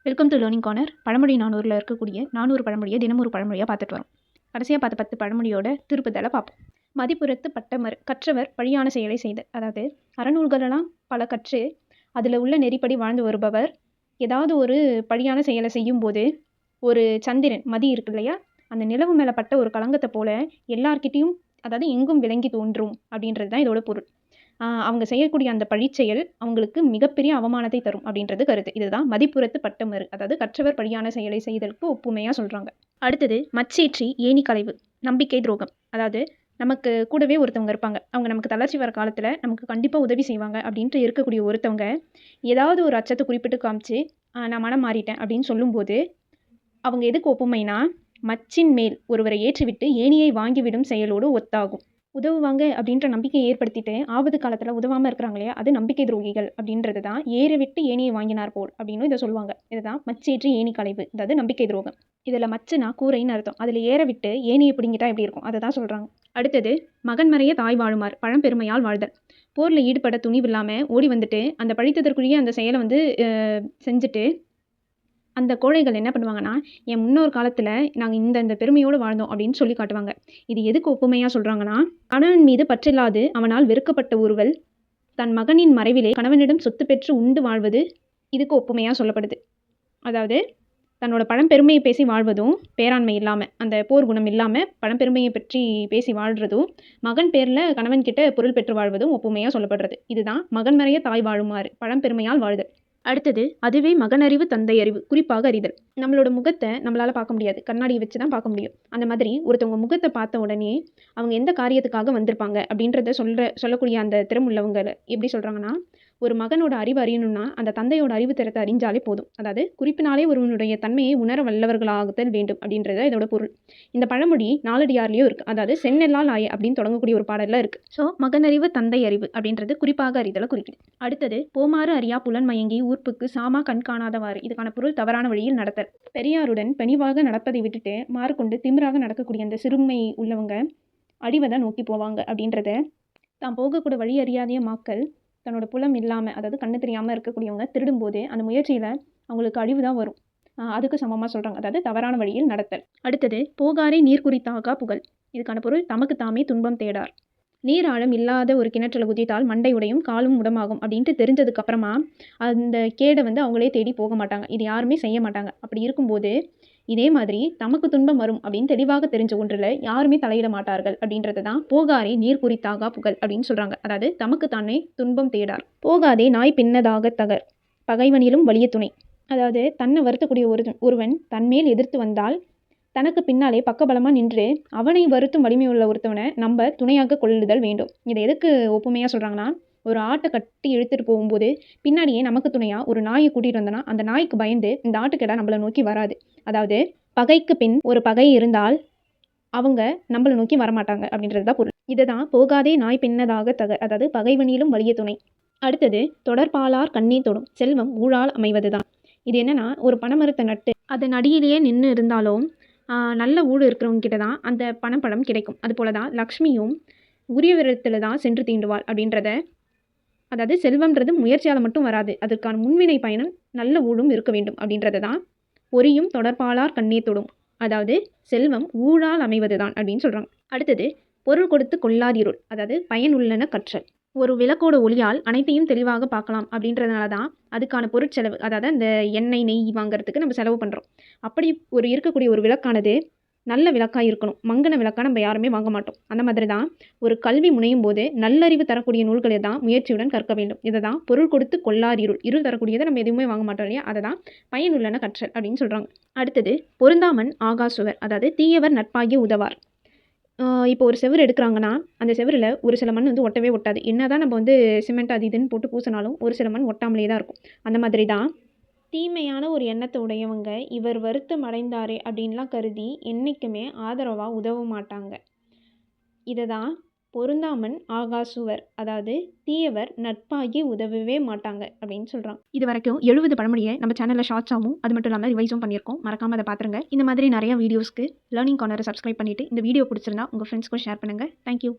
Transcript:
Welcome to learning corner. பழமொழி 400ல் இருக்கக்கூடிய 400 பழமொழியை தினம் ஒரு பழமொழியாக பார்த்துட்டு வரோம். கடைசியாக பார்த்த 10 பழமொழியோட திருப்புதலை பார்ப்போம். மதிப்புறத்து பட்டமர் கற்றவர் பழியான செயலை செய்தல். அதாவது அறநூல்களெல்லாம் பல கற்று அதில் உள்ள நெறிப்படி வாழ்ந்து வருபவர் ஏதாவது ஒரு பழியான செயலை செய்யும்போது ஒரு சந்திரன் மதி இருக்கு இல்லையா, அந்த நிலவு மேலே பட்ட ஒரு களங்கத்தை போல எல்லார்கிட்டையும், அதாவது எங்கும் விளங்கி தோன்றும் அப்படின்றது தான் இதோட பொருள். அவங்க செய்யக்கூடிய அந்த பழிச்செயல் அவங்களுக்கு மிகப்பெரிய அவமானத்தை தரும் அப்படின்றது கருத்து. இதுதான் மதிப்புறத்து பட்டமறு, அதாவது கற்றவர் பழியான செயலை செய்தலுக்கு ஒப்புமையாக சொல்கிறாங்க. அடுத்தது மச்சேற்றி ஏணி களைவு, நம்பிக்கை துரோகம். அதாவது நமக்கு கூடவே ஒருத்தவங்க இருப்பாங்க, அவங்க நமக்கு தளர்ச்சி வர காலத்தில் நமக்கு கண்டிப்பாக உதவி செய்வாங்க அப்படின்ட்டு இருக்கக்கூடிய ஒருத்தவங்க ஏதாவது ஒரு அச்சத்தை குறிப்பிட்டு காமிச்சு நான் மனம் மாறிட்டேன் அப்படின்னு சொல்லும்போது அவங்க எதுக்கு ஒப்புமைனா, மச்சின் மேல் ஒருவரை ஏற்றிவிட்டு ஏணியை வாங்கிவிடும் செயலோடு ஒத்தாகும். உதவுவாங்க அப்படின்ற நம்பிக்கையை ஏற்படுத்திட்டு ஆபத்து காலத்தில் உதவாமல் இருக்கிறாங்களே, அது நம்பிக்கை துரோகிகள் அப்படின்றது தான். ஏறி விட்டு ஏணியை வாங்கினார் போல் அப்படின்னு இதை சொல்லுவாங்க. இதுதான் மச்சேற்றி ஏணி களைவு, அதாவது நம்பிக்கை துரோகம். இதில் மச்சுனா கூரைன்னு அர்த்தம். அதில் ஏற விட்டு ஏணியை பிடிங்கிட்டா எப்படி இருக்கும் அதை தான் சொல்கிறாங்க. அடுத்தது மகன்மறைய தாய் வாழுமாறு, பழம்பெருமையால் வாழ்தல். போரில் ஈடுபட துணிவில்லாமல் ஓடி வந்துட்டு அந்த பழித்ததற்குரிய அந்த செயலை செஞ்சுட்டு அந்த கோழைகள் என்ன பண்ணுவாங்கன்னா, என் முன்னோர் காலத்தில் நாங்கள் இந்த பெருமையோடு வாழ்ந்தோம் அப்படின்னு சொல்லி காட்டுவாங்க. இது எதுக்கு ஒப்புமையாக சொல்கிறாங்கன்னா, கணவன் மீது பற்றில்லாது அவனால் வெறுக்கப்பட்ட ஒருவள் தன் மகனின் மறைவிலே கணவனிடம் சொத்து பெற்று உண்டு வாழ்வது இதுக்கு ஒப்புமையாக சொல்லப்படுது. அதாவது தன்னோட பழம்பெருமையை பேசி வாழ்வதும், பேராண்மை இல்லாமல், அந்த போர் குணம் இல்லாமல் பழம்பெருமையை பற்றி பேசி வாழ்கிறதும், மகன் பேரில் கணவன்கிட்ட பொருள் பெற்று வாழ்வதும் ஒப்புமையாக சொல்லப்படுறது. இதுதான் மகன்மறைய தாய் வாழுமாறு, பழம்பெருமையால் வாழ்தல். அடுத்தது அதுவே மகனறிவு தந்தை அறிவு, குறிப்பாக அறிதல். நம்மளோட முகத்தை நம்மளால் பார்க்க முடியாது, கண்ணாடியை வச்சு தான் பார்க்க முடியும். அந்த மாதிரி ஒருத்தவங்க முகத்தை பார்த்த உடனே அவங்க எந்த காரியத்துக்காக வந்திருப்பாங்க அப்படின்றத சொல்லக்கூடிய அந்த திறமுள்ளவங்க எப்படி சொல்கிறாங்கன்னா, ஒரு மகனோட அறிவு அறியணும்னா அந்த தந்தையோட அறிவு திறத்தை அறிஞ்சாலே போதும். அதாவது குறிப்பினாலே ஒருவனுடைய தன்மையை உணர வல்லவர்களாகுதல் வேண்டும் அப்படின்றத இதோட பொருள். இந்த பழமொழி நாலடியார்லேயும் இருக்குது. அதாவது சென்னெல்லால் ஆய அப்படின்னு தொடங்கக்கூடிய ஒரு பாடலில் இருக்குது. ஸோ மகனறிவு தந்தை அறிவு அப்படின்றது குறிப்பாக அறிதலை குறிக்குது. அடுத்தது போமாறு அறியா புலன் மயங்கி ஊர்ப்புக்கு சாமா கண் காணாதவாறு. இதுக்கான பொருள் தவறான வழியில் நடத்தல். பெரியாருடன் பணிவாக நடப்பதை விட்டுட்டு மாறுகொண்டு திமிராக நடக்கக்கூடிய அந்த சிறுமை உள்ளவங்க அடிவதை நோக்கி போவாங்க அப்படின்றத தான் போகக்கூட வழி அறியாதைய மாக்கள் தன்னோட புலம் இல்லாமல், அதாவது கண்ணு தெரியாமல் இருக்கக்கூடியவங்க திருடும்போது அந்த முயற்சியில் அவங்களுக்கு அழிவு தான் வரும். அதுக்கு சமமாக சொல்கிறாங்க, அதாவது தவறான வழியில் நடத்தல். அடுத்தது போகாரே நீர் குறித்தாகா புகழ். இதுக்கான பொருள் தமக்கு தாமே துன்பம் தேடார். நீர் ஆழம் இல்லாத ஒரு கிணற்றில் குதித்தால் மண்டை உடையும் காலும் உடமாகும் அப்படின்ட்டு தெரிஞ்சதுக்கப்புறமா அந்த கேடை அவங்களே தேடி போக மாட்டாங்க, இது யாருமே செய்ய மாட்டாங்க. அப்படி இருக்கும்போது இதே மாதிரி தமக்கு துன்பம் வரும் அப்படின்னு தெளிவாக தெரிஞ்ச ஒன்றில் யாருமே தலையிட மாட்டார்கள் அப்படின்றது தான் போகாரே நீர் குறித்தாக புகழ் அப்படின்னு சொல்கிறாங்க. அதாவது தமக்கு தானே துன்பம் தேடார். போகாதே நாய் பின்னதாக தகர், பகைவனிலும் வலிய துணை. அதாவது தன்னை வருத்தக்கூடிய ஒருவன் தன்மேல் எதிர்த்து வந்தால் தனக்கு பின்னாலே பக்கபலமாக நின்று அவனை வருத்தும் வலிமை உள்ள ஒருத்தவனை நம்ம துணையாக கொள்ளுதல் வேண்டும். இதை எதுக்கு ஒப்புமையாக சொல்கிறாங்கன்னா, ஒரு ஆட்டை கட்டி இழுத்துட்டு போகும்போது பின்னாடியே நமக்கு துணையாக ஒரு நாயை கூட்டிகிட்டு வந்தோன்னா அந்த நாய்க்கு பயந்து இந்த ஆட்டுக்கடை நம்மளை நோக்கி வராது. அதாவது பகைக்கு பின் ஒரு பகை இருந்தால் அவங்க நம்மளை நோக்கி வரமாட்டாங்க அப்படின்றது தான் பொருள். இதை தான் போகாதே நாய் பின்னதாக தகர், அதாவது பகைவனிலும் வலிய துணை. அடுத்தது தொடர்பாளார் கண்ணே தொடும், செல்வம் ஊழால் அமைவது தான். இது என்னென்னா, ஒரு பனைமரத்தை நட்டு அதன் அடியிலேயே நின்று இருந்தாலும் நல்ல ஊழ் இருக்கிறவங்க கிட்ட தான் அந்த பணப்பழம் கிடைக்கும். அதுபோல தான் லக்ஷ்மியும் உரிய விதத்தில் தான் சென்று தீண்டுவாள் அப்படின்றத, அதாவது செல்வம்ன்றது முயற்சியால் மட்டும் வராது, அதற்கான முன்வினை பயணம் நல்ல ஊழும் இருக்க வேண்டும் அப்படின்றத தான் பொரியும் தொடர்பாளார் கண்ணே தொடும், அதாவது செல்வம் ஊழால் அமைவது தான் அப்படின்னு சொல்கிறாங்க. அடுத்தது பொருள் கொடுத்து கொள்ளார் இருள், அதாவது பயனுள்ளன கற்றல். ஒரு விளக்கோட ஒளியால் அனைத்தையும் தெளிவாக பார்க்கலாம் அப்படின்றதுனால தான் அதுக்கான பொருட்செலவு, அதாவது அந்த எண்ணெய் நெய் வாங்குறதுக்கு நம்ம செலவு பண்ணுறோம். அப்படி இருக்கக்கூடிய ஒரு விளக்கானது நல்ல விளக்காக இருக்கணும். மங்கன விளக்காக நம்ம யாருமே வாங்க மாட்டோம். அந்த மாதிரி தான் ஒரு கல்வி முனையும் போது நல்லறிவு தரக்கூடிய நூல்களை தான் முயற்சியுடன் கற்க வேண்டும். இதை தான் பொருள் கொடுத்து கொள்ளார் இருள் தரக்கூடியதை நம்ம எதுவுமே வாங்க மாட்டோம் இல்லையா, அதை தான் பயனுள்ளன கற்றல் அப்படின்னு சொல்கிறாங்க. அடுத்தது பொருந்தாமன் ஆகாசுவர், அதாவது தீயவர் நட்பாகி உதவார். இப்போ ஒரு செவுரு எடுக்கிறாங்கன்னா அந்த செவரில் ஒரு சில மண் ஒட்டவே ஒட்டாது. என்ன தான் நம்ம சிமெண்ட் அது இதுன்னு போட்டு பூசினாலும் ஒரு சில மண் ஒட்டாமலே தான் இருக்கும். அந்த மாதிரி தான் தீமையான ஒரு எண்ணத்தை உடையவங்க இவர் வருத்தம் அடைந்தாரே அப்படின்லாம் கருதி என்றைக்குமே ஆதரவாக உதவ மாட்டாங்க. இதை தான் பொருந்தாமன் ஆகாசுவர், அதாவது தீயவர் நட்பாகி உதவவே மாட்டாங்க அப்படின்னு சொல்கிறாங்க. இது வரைக்கும் 70 பழமொழியை நம்ம சேனலில் ஷார்ட்ஸாகவும் அது மட்டும் இல்லாமல் ரிவைஸும் பண்ணியிருக்கோம். மறக்காமல் அதை பார்த்துருங்க. இந்த மாதிரி நிறைய வீடியோஸ்க்கு லேர்னிங் கார்னரை சப்ஸ்கிரைப் பண்ணிவிட்டு இந்த வீடியோ பிடிச்சிருந்தா உங்கள் ஃப்ரெண்ட்ஸ்க்கும் ஷேர் பண்ணுங்கள். தேங்க்யூ.